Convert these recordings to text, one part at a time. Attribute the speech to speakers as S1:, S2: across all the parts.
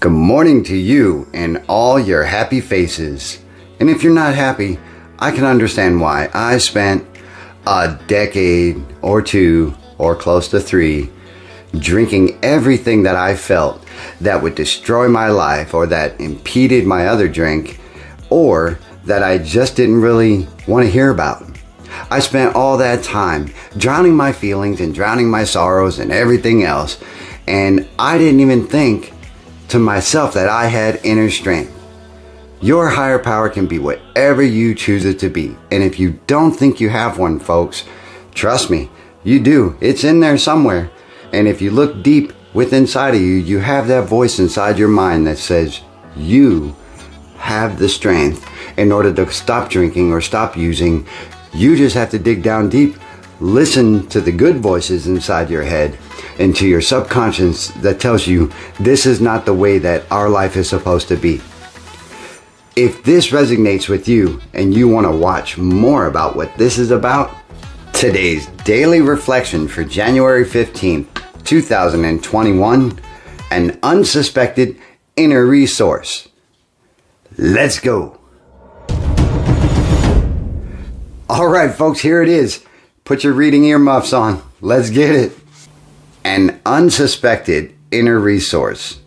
S1: Good morning to you and all your happy faces. And if you're not happy, I can understand why. I spent a decade or two, or close to 3, drinking everything that I felt that would destroy my life, or that impeded my other drink, or that I just didn't really want to hear about. I spent all that time drowning my feelings and drowning my sorrows and everything else, and I didn't even think to myself that I had inner strength. Your higher power can be whatever you choose it to be. And if you don't think you have one, folks, trust me, you do. It's in there somewhere. And if you look deep within inside of you, you have that voice inside your mind that says you have the strength in order to stop drinking or stop using. You just have to dig down deep, listen to the good voices inside your head and to your subconscious that tells you this is not the way that our life is supposed to be. If this resonates with you and you want to watch more about what this is about, today's daily reflection for January 15th, 2021, an unsuspected inner resource. Let's go. All right, folks, here it is. Put your reading earmuffs on. Let's get it. An unsuspected inner resource.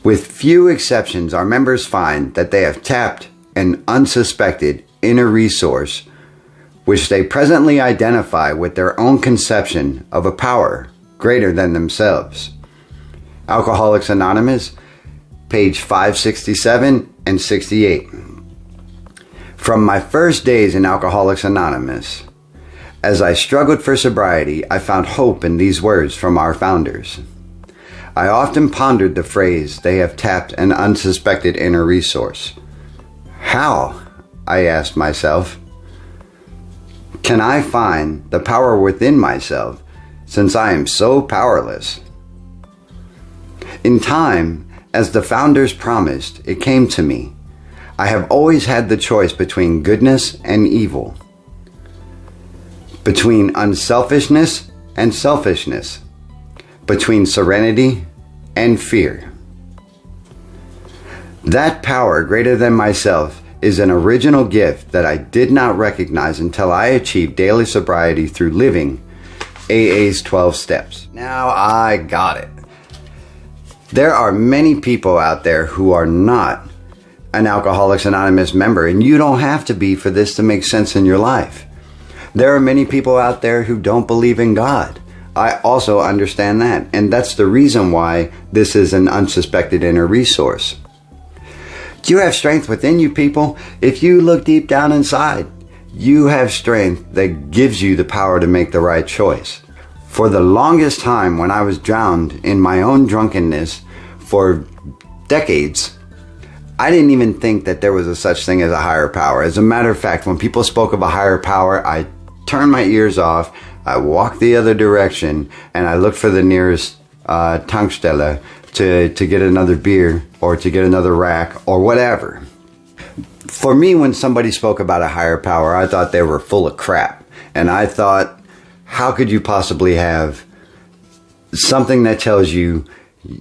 S1: With few exceptions, our members find that they have tapped an unsuspected inner resource, which they presently identify with their own conception of a power greater than themselves. Alcoholics Anonymous, page 567 and 68. From my first days in Alcoholics Anonymous, as I struggled for sobriety, I found hope in these words from our founders. I often pondered the phrase, they have tapped an unsuspected inner resource. How, I asked myself, can I find the power within myself since I am so powerless? In time, as the founders promised, it came to me. I have always had the choice between goodness and evil, between unselfishness and selfishness, between serenity and fear. That power greater than myself is an original gift that I did not recognize until I achieved daily sobriety through living AA's 12 steps. Now I got it. There are many people out there who are not an Alcoholics Anonymous member, and you don't have to be for this to make sense in your life. There are many people out there who don't believe in God. I also understand that, and that's the reason why this is an unsuspected inner resource. You have strength within you, people. If you look deep down inside, you have strength that gives you the power to make the right choice. For the longest time, when I was drowned in my own drunkenness for decades, I didn't even think that there was a such thing as a higher power. As a matter of fact, when people spoke of a higher power, I turned my ears off, I walked the other direction, and I looked for the nearest tankstelle to get another beer or to get another rack or whatever. For me, when somebody spoke about a higher power, I thought they were full of crap. And I thought, how could you possibly have something that tells you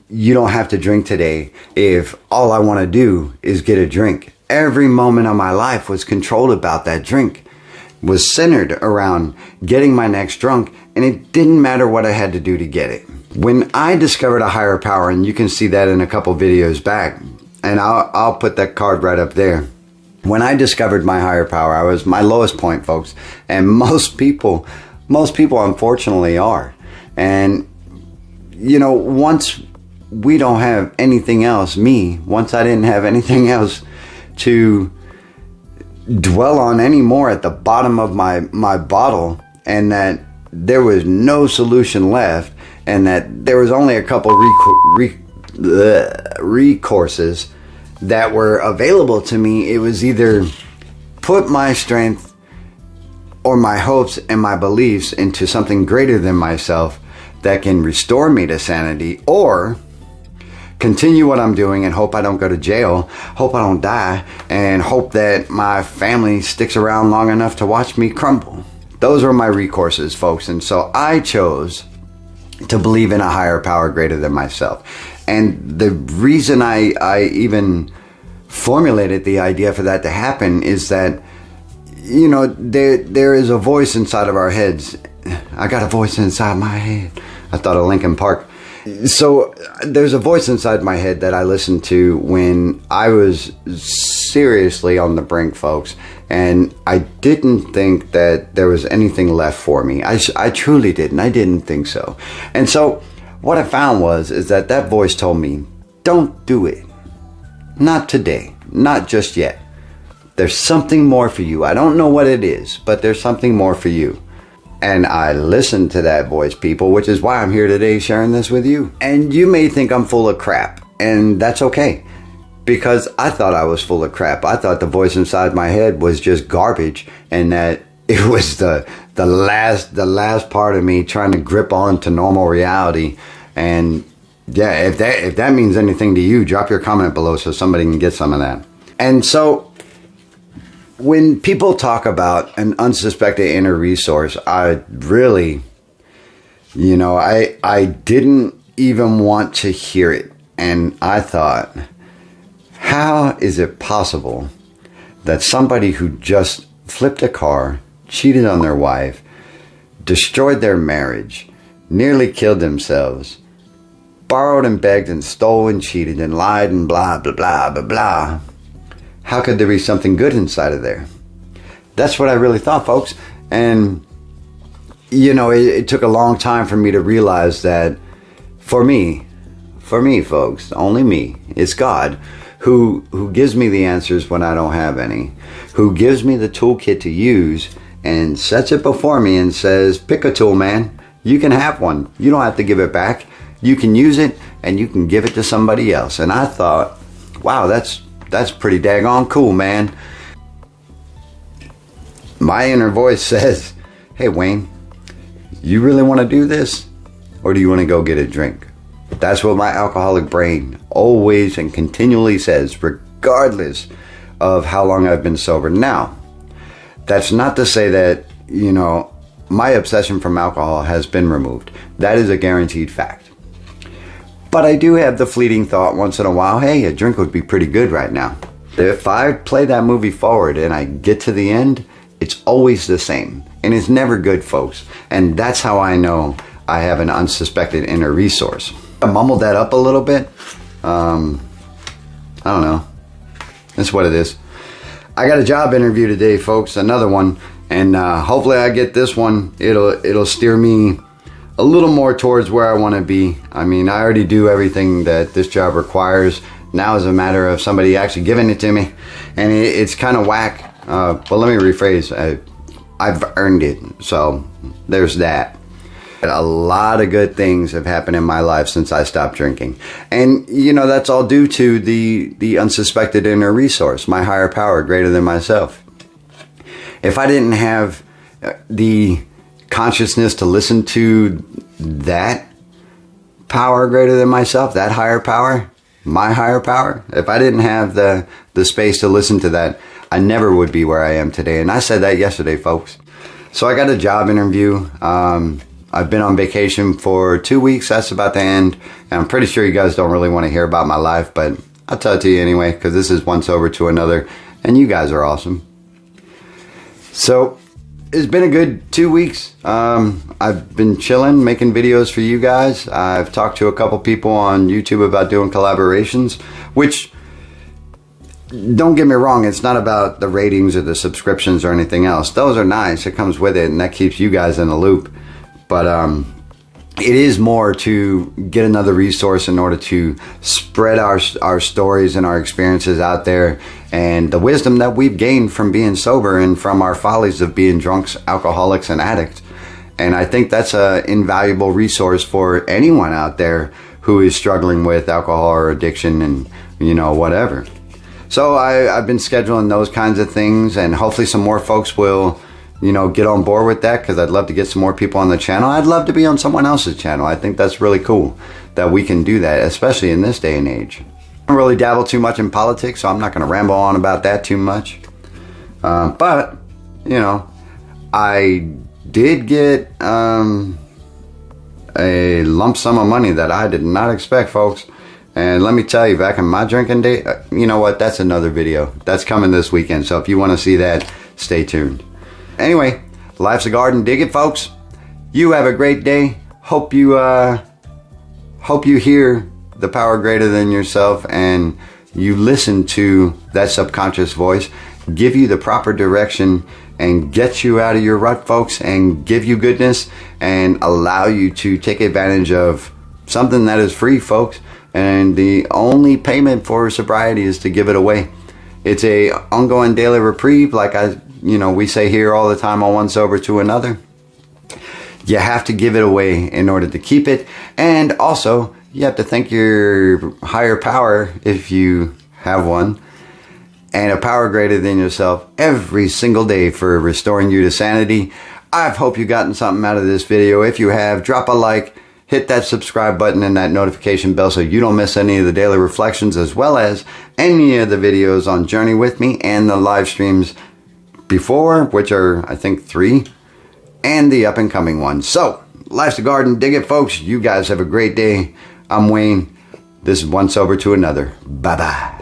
S1: you don't have to drink today if all I want to do is get a drink? Every moment of my life was controlled about that drink, was centered around getting my next drunk, and it didn't matter what I had to do to get it. When I discovered a higher power, and you can see that in a couple videos back, and I'll put that card right up there. When I discovered my higher power, I was my lowest point, folks, and most people unfortunately are. And you know, once we don't have anything else, once I didn't have anything else to dwell on anymore at the bottom of my bottle, and that there was no solution left, and that there was only a couple recourses that were available to me. It was either put my strength or my hopes and my beliefs into something greater than myself that can restore me to sanity, or continue what I'm doing and hope I don't go to jail, hope I don't die, and hope that my family sticks around long enough to watch me crumble. Those were my recourses, folks. And so I chose to believe in a higher power greater than myself. And the reason I even formulated the idea for that to happen is that, you know, there is a voice inside of our heads. I got a voice inside my head. I thought of Linkin Park. So there's a voice inside my head that I listened to when I was seriously on the brink, folks. And I didn't think that there was anything left for me. I truly didn't. I didn't think so. And so what I found is that voice told me, don't do it. Not today. Not just yet. There's something more for you. I don't know what it is, but there's something more for you. And I listened to that voice, people, which is why I'm here today sharing this with you. And you may think I'm full of crap, and that's okay. Because I thought I was full of crap. I thought the voice inside my head was just garbage, and that it was the last part of me trying to grip on to normal reality. And yeah, if that means anything to you, drop your comment below so somebody can get some of that. And so when people talk about an unsuspected inner resource, I really, you know, I didn't even want to hear it. And I thought, how is it possible that somebody who just flipped a car, cheated on their wife, destroyed their marriage, nearly killed themselves, borrowed and begged and stole and cheated and lied and blah, blah, blah, blah, blah, how could there be something good inside of there? That's what I really thought, folks. And, you know, it took a long time for me to realize that for me, folks, only me, it's God who gives me the answers when I don't have any, who gives me the toolkit to use and sets it before me and says, pick a tool, man. You can have one. You don't have to give it back. You can use it and you can give it to somebody else. And I thought, wow, that's pretty daggone cool, man. My inner voice says, hey, Wayne, you really want to do this? Or do you want to go get a drink? That's what my alcoholic brain always and continually says, regardless of how long I've been sober. Now, that's not to say that, you know, my obsession from alcohol has been removed. That is a guaranteed fact. But I do have the fleeting thought once in a while, hey, a drink would be pretty good right now. If I play that movie forward and I get to the end, it's always the same. And it's never good, folks. And that's how I know I have an unsuspected inner resource. I mumbled that up a little bit. I don't know. That's what it is. I got a job interview today, folks. Another one. And hopefully I get this one. It'll steer me a little more towards where I want to be. I mean, I already do everything that this job requires. Now is a matter of somebody actually giving it to me. And it's kind of whack. But let me rephrase. I've earned it. So there's that. A lot of good things have happened in my life since I stopped drinking. And, you know, that's all due to the unsuspected inner resource, my higher power greater than myself. If I didn't have the consciousness to listen to that power greater than myself, that higher power, my higher power, if I didn't have the space to listen to that, I never would be where I am today. And I said that yesterday, folks. So I got a job interview. I've been on vacation for 2 weeks. That's about to end. And I'm pretty sure you guys don't really want to hear about my life, but I'll tell it to you anyway, because this is one sober to another, and you guys are awesome. So it's been a good 2 weeks. I've been chilling, making videos for you guys. I've talked to a couple people on YouTube about doing collaborations, which, don't get me wrong, it's not about the ratings or the subscriptions or anything else. Those are nice. It comes with it, and that keeps you guys in the loop. But it is more to get another resource in order to spread our stories and our experiences out there, and the wisdom that we've gained from being sober and from our follies of being drunks, alcoholics, and addicts. And I think that's an invaluable resource for anyone out there who is struggling with alcohol or addiction and, you know, whatever. So I've been scheduling those kinds of things, and hopefully some more folks will, you know, get on board with that, because I'd love to get some more people on the channel. I'd love to be on someone else's channel. I think that's really cool that we can do that, especially in this day and age. I don't really dabble too much in politics, so I'm not going to ramble on about that too much. But, you know, I did get a lump sum of money that I did not expect, folks. And let me tell you, back in my drinking day, you know what? That's another video. That's coming this weekend. So if you want to see that, stay tuned. Anyway, life's a garden. Dig it, folks. You have a great day. Hope you hear the power greater than yourself, and you listen to that subconscious voice, give you the proper direction, and get you out of your rut, folks, and give you goodness, and allow you to take advantage of something that is free, folks. And the only payment for sobriety is to give it away. It's a ongoing daily reprieve, like we say here all the time on One Sober to Another. You have to give it away in order to keep it, and also you have to thank your higher power, if you have one, and a power greater than yourself every single day for restoring you to sanity. I hope you've gotten something out of this video. If you have, drop a like, hit that subscribe button and that notification bell so you don't miss any of the daily reflections, as well as any of the videos on Journey With Me and the live streams before, which are, I think, 3, and the up and coming ones. So, life's a garden. Dig it, folks. You guys have a great day. I'm Wayne. This is One Sober to Another. Bye-bye.